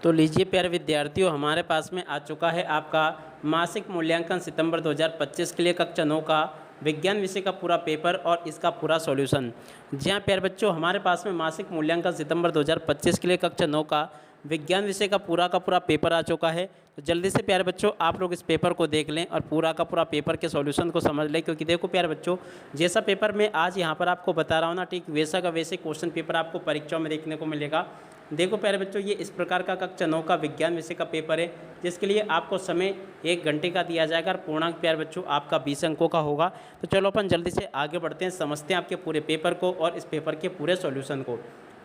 तो लीजिए प्यारे विद्यार्थियों, हमारे पास में आ चुका है आपका मासिक मूल्यांकन सितंबर 2025 के लिए कक्षा 9 का विज्ञान विषय का पूरा पेपर और इसका पूरा सॉल्यूशन। जी हाँ प्यारे बच्चों, हमारे पास में मासिक मूल्यांकन सितंबर 2025 के लिए कक्षा 9 का विज्ञान विषय का पूरा पेपर आ चुका है। तो जल्दी से प्यारे बच्चों आप लोग इस पेपर को देख लें और पूरा का पूरा पेपर के सॉल्यूशन को समझ लें, क्योंकि देखो प्यारे बच्चों, जैसा पेपर मैं आज यहाँ पर आपको बता रहा हूँ ना, ठीक वैसा का वैसे क्वेश्चन पेपर आपको परीक्षाओं में देखने को मिलेगा। देखो प्यारे बच्चों, ये इस प्रकार का कक्षा 9 का विज्ञान विषय का पेपर है, जिसके लिए आपको समय 1 घंटे का दिया जाएगा और पूर्णांक प्यारे बच्चों आपका 20 अंकों का होगा। तो चलो अपन जल्दी से आगे बढ़ते हैं, समझते हैं आपके पूरे पेपर को और इस पेपर के पूरे सॉल्यूशन को।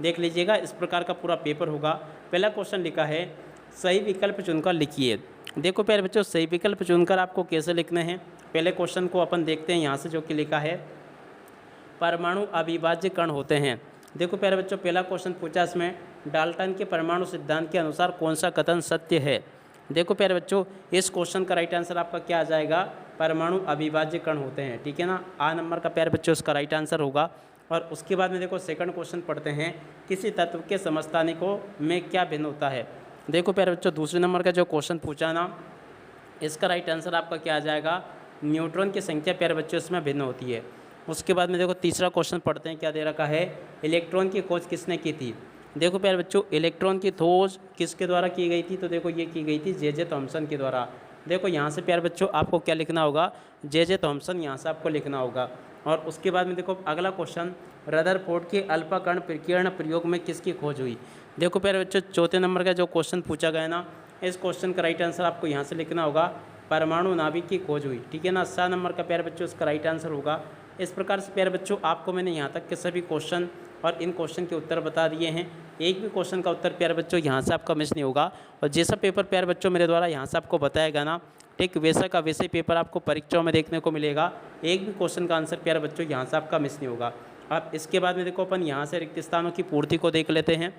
देख लीजिएगा, इस प्रकार का पूरा पेपर होगा। पहला क्वेश्चन लिखा है, सही विकल्प चुनकर लिखिए। देखो प्यारे बच्चों, सही विकल्प चुनकर आपको कैसे लिखने हैं, पहले क्वेश्चन को अपन देखते हैं यहाँ से, जो कि लिखा है परमाणु अविभाज्य कण होते हैं। देखो प्यारे बच्चों, पहला क्वेश्चन पूछा इसमें, डाल्टन के परमाणु सिद्धांत के अनुसार कौन सा कथन सत्य है। देखो प्यारे बच्चों, इस क्वेश्चन का राइट आंसर आपका क्या आ जाएगा, परमाणु अविभाज्य कण होते हैं। ठीक है ना, आ नंबर का प्यारे बच्चों इसका राइट आंसर होगा। और उसके बाद में देखो सेकंड क्वेश्चन पढ़ते हैं, किसी तत्व के समस्थानिकों में क्या भिन्न होता है। देखो प्यारे बच्चों, दूसरे नंबर का जो क्वेश्चन पूछा ना, इसका राइट आंसर आपका क्या आ जाएगा, न्यूट्रॉन की संख्या प्यारे बच्चों इसमें भिन्न होती है। उसके बाद में देखो तीसरा क्वेश्चन पढ़ते हैं, क्या दे रखा है, इलेक्ट्रॉन की खोज किसने की थी। देखो प्यारे बच्चों, इलेक्ट्रॉन की खोज किसके द्वारा की गई थी, तो देखो ये की गई थी जे थॉमसन के द्वारा। देखो यहाँ से प्यारे बच्चों आपको क्या लिखना होगा, जे थॉमसन यहाँ से आपको लिखना होगा। और उसके बाद में देखो अगला क्वेश्चन, रदरफोर्ड के अल्फा कण प्रकीर्ण प्रयोग में किसकी खोज हुई। देखो प्यारे बच्चों, चौथे नंबर का जो क्वेश्चन पूछा गया ना, इस क्वेश्चन का राइट आंसर आपको यहाँ से लिखना होगा, परमाणु नाभिक की खोज हुई। ठीक है ना, 7 नंबर का प्यारे बच्चों इसका राइट आंसर होगा। इस प्रकार से प्यारे बच्चों आपको मैंने यहाँ तक के सभी क्वेश्चन और इन क्वेश्चन के उत्तर बता दिए हैं। एक भी क्वेश्चन का उत्तर प्यारे बच्चों यहाँ से आपका मिस नहीं होगा। और जैसा पेपर प्यारे बच्चों मेरे द्वारा यहाँ से आपको बताया गया ना, ठीक वैसा का वैसे पेपर आपको परीक्षाओं में देखने को मिलेगा। एक भी क्वेश्चन का आंसर प्यारे बच्चों यहाँ से आपका मिस नहीं होगा। अब इसके बाद में देखो अपन यहाँ से रिक्त स्थानों की पूर्ति को देख लेते हैं।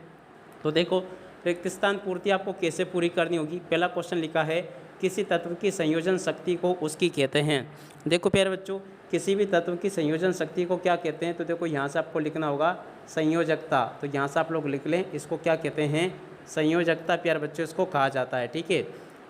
तो देखो रिक्त स्थान पूर्ति आपको कैसे पूरी करनी होगी। पहला क्वेश्चन लिखा है, किसी तत्व की संयोजन शक्ति को उसकी कहते हैं। देखो प्यारे बच्चों, किसी भी तत्व की संयोजन शक्ति को क्या कहते हैं, तो देखो यहाँ से आपको लिखना होगा संयोजकता। तो यहाँ से आप लोग लिख लें, इसको क्या कहते हैं, संयोजकता प्यारे बच्चों इसको कहा जाता है। ठीक है,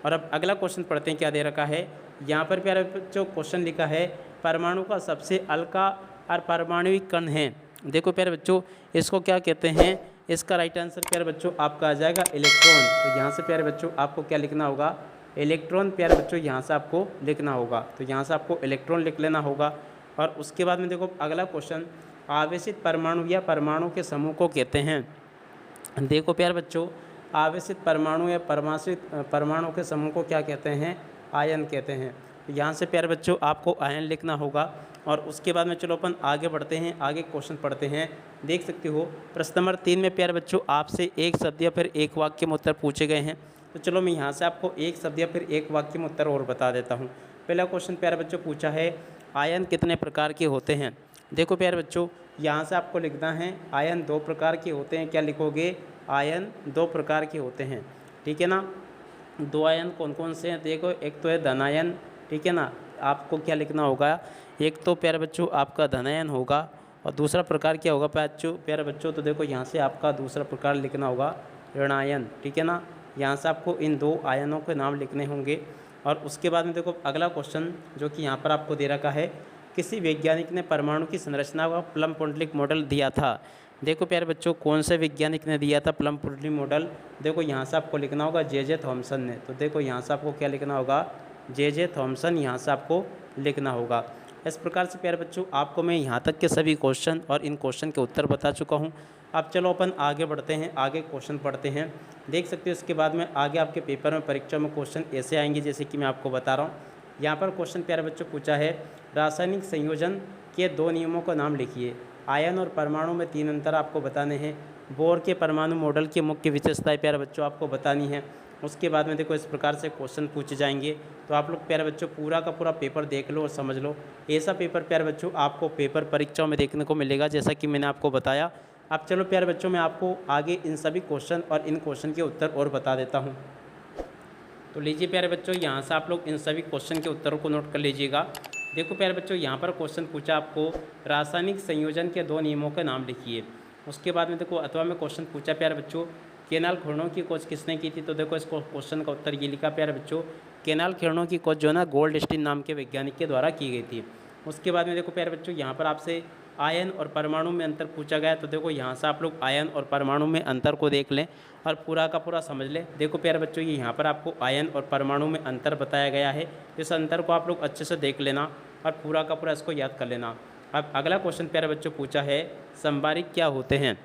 और अब अगला क्वेश्चन पढ़ते हैं, क्या दे रखा है यहाँ पर प्यारे बच्चों, क्वेश्चन लिखा है, परमाणु का सबसे हल्का और परमाणुविक कण है। देखो प्यारे बच्चों, इसको क्या कहते हैं, इसका राइट आंसर प्यारे बच्चों आपका आ जाएगा इलेक्ट्रॉन। तो यहाँ से प्यारे बच्चों आपको क्या लिखना होगा, इलेक्ट्रॉन प्यारे बच्चों यहाँ से आपको लिखना होगा। तो यहाँ से आपको इलेक्ट्रॉन लिख लेना होगा। और उसके बाद में देखो अगला क्वेश्चन, आवेशित परमाणु या परमाणु के समूह को कहते हैं। देखो प्यारे बच्चों, आवेशित परमाणु या परमाणु के समूह को क्या कहते हैं, आयन कहते हैं। तो यहाँ से प्यारे बच्चों आपको आयन लिखना होगा। और उसके बाद में चलो अपन आगे बढ़ते हैं, आगे क्वेश्चन पढ़ते हैं। देख सकते हो प्रश्न नंबर 3 में प्यारे बच्चों आपसे एक शब्द या फिर एक वाक्य में उत्तर पूछे गए हैं। तो चलो मैं यहाँ से आपको एक शब्द या फिर एक वाक्य में उत्तर और बता देता हूँ। पहला क्वेश्चन प्यारे बच्चों पूछा है, आयन कितने प्रकार के होते हैं। देखो प्यारे बच्चों, यहाँ से आपको लिखना है, आयन 2 प्रकार के होते हैं। क्या लिखोगे, आयन 2 प्रकार के होते हैं। ठीक है ना, 2 आयन कौन कौन से हैं, देखो एक तो है धनायन। ठीक है ना, आपको क्या लिखना होगा, एक तो प्यारे बच्चों आपका धनायन होगा और दूसरा प्रकार क्या होगा प्यारे बच्चों, तो देखो यहाँ से आपका दूसरा प्रकार लिखना होगा ऋणायन। ठीक है ना, यहाँ से आपको इन 2 आयनों के नाम लिखने होंगे। और उसके बाद में देखो अगला क्वेश्चन जो कि यहाँ पर आपको दे रखा है, किसी वैज्ञानिक ने परमाणु की संरचना का प्लम पुंडलिक मॉडल दिया था। देखो प्यारे बच्चों, कौन से वैज्ञानिक ने दिया था प्लम पुंडलिक मॉडल, देखो यहाँ से आपको लिखना होगा जे थॉमसन ने। तो देखो यहाँ से आपको क्या लिखना होगा, जे थॉमसन यहाँ से आपको लिखना होगा। इस प्रकार से प्यारे बच्चों आपको मैं यहाँ तक के सभी क्वेश्चन और इन क्वेश्चन के उत्तर बता चुका हूँ। अब चलो अपन आगे बढ़ते हैं, आगे क्वेश्चन पढ़ते हैं। देख सकते हो इसके बाद में आगे आपके पेपर में परीक्षा में क्वेश्चन ऐसे आएंगे जैसे कि मैं आपको बता रहा हूँ। यहाँ पर क्वेश्चन प्यारे बच्चों पूछा है, रासायनिक संयोजन के 2 नियमों का नाम लिखिए। आयन और परमाणु में 3 अंतर आपको बताने हैं। बोर के परमाणु मॉडल की मुख्य विशेषताएं प्यारे बच्चों आपको बतानी है। उसके बाद में देखो इस प्रकार से क्वेश्चन पूछे जाएंगे। तो आप लोग प्यारे बच्चों पूरा का पूरा पेपर देख लो और समझ लो। ऐसा पेपर प्यारे बच्चों आपको पेपर परीक्षाओं में देखने को मिलेगा, जैसा कि मैंने आपको बताया। अब चलो प्यारे बच्चों, मैं आपको आगे इन सभी क्वेश्चन और इन क्वेश्चन के उत्तर और बता देता हूँ। तो लीजिए प्यारे बच्चों, यहाँ से आप लोग इन सभी क्वेश्चन के उत्तरों को नोट कर लीजिएगा। देखो प्यारे बच्चों, यहाँ पर क्वेश्चन पूछा आपको, रासायनिक संयोजन के 2 नियमों के नाम लिखिए। उसके बाद में देखो अथवा में क्वेश्चन पूछा प्यारे बच्चों, केनाल खिरणों की खोज किसने की थी? तो देखो इसको क्वेश्चन का उत्तर ये लिखा प्यारे बच्चों, केनाल खिरणों की खोज जो है ना गोल्डस्टीन नाम के वैज्ञानिक के द्वारा की गई थी। उसके बाद में देखो प्यारे बच्चों यहाँ पर आपसे आयन और परमाणु में अंतर पूछा गया, तो देखो यहाँ से आप लोग आयन और परमाणु में अंतर को देख लें और पूरा का पूरा समझ लें। देखो प्यारे बच्चों ये यहाँ पर आपको आयन और परमाणु में अंतर बताया गया है, इस अंतर को आप लोग अच्छे से देख लेना और पूरा का पूरा इसको याद कर लेना। अब अगला क्वेश्चन प्यारे बच्चों पूछा है संबारिक क्या होते हैं।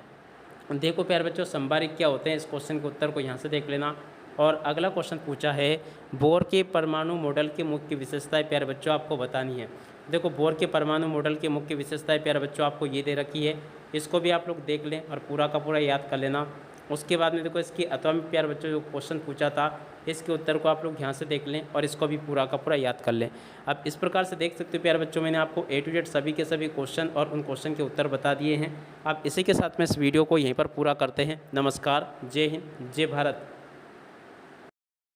देखो प्यारे बच्चों संबारिक क्या होते हैं, इस क्वेश्चन के उत्तर को यहाँ से देख लेना। और अगला क्वेश्चन पूछा है बोर के परमाणु मॉडल की मुख्य विशेषताएं प्यारे बच्चों आपको बतानी है। देखो बोर के परमाणु मॉडल की मुख्य विशेषताएं प्यारे बच्चों आपको ये दे रखी है, इसको भी आप लोग देख लें और पूरा का पूरा याद कर लेना। उसके बाद में देखो इसकी एटॉमिक प्यारे बच्चों जो क्वेश्चन पूछा था इसके उत्तर को आप लोग यहाँ से देख लें और इसको भी पूरा का पूरा याद कर लें। अब इस प्रकार से देख सकते हो प्यारे बच्चों मैंने आपको A to Z सभी के सभी क्वेश्चन और उन क्वेश्चन के उत्तर बता दिए हैं। आप इसी के साथ में इस वीडियो को यहीं पर पूरा करते हैं। नमस्कार, जय हिंद, जय भारत।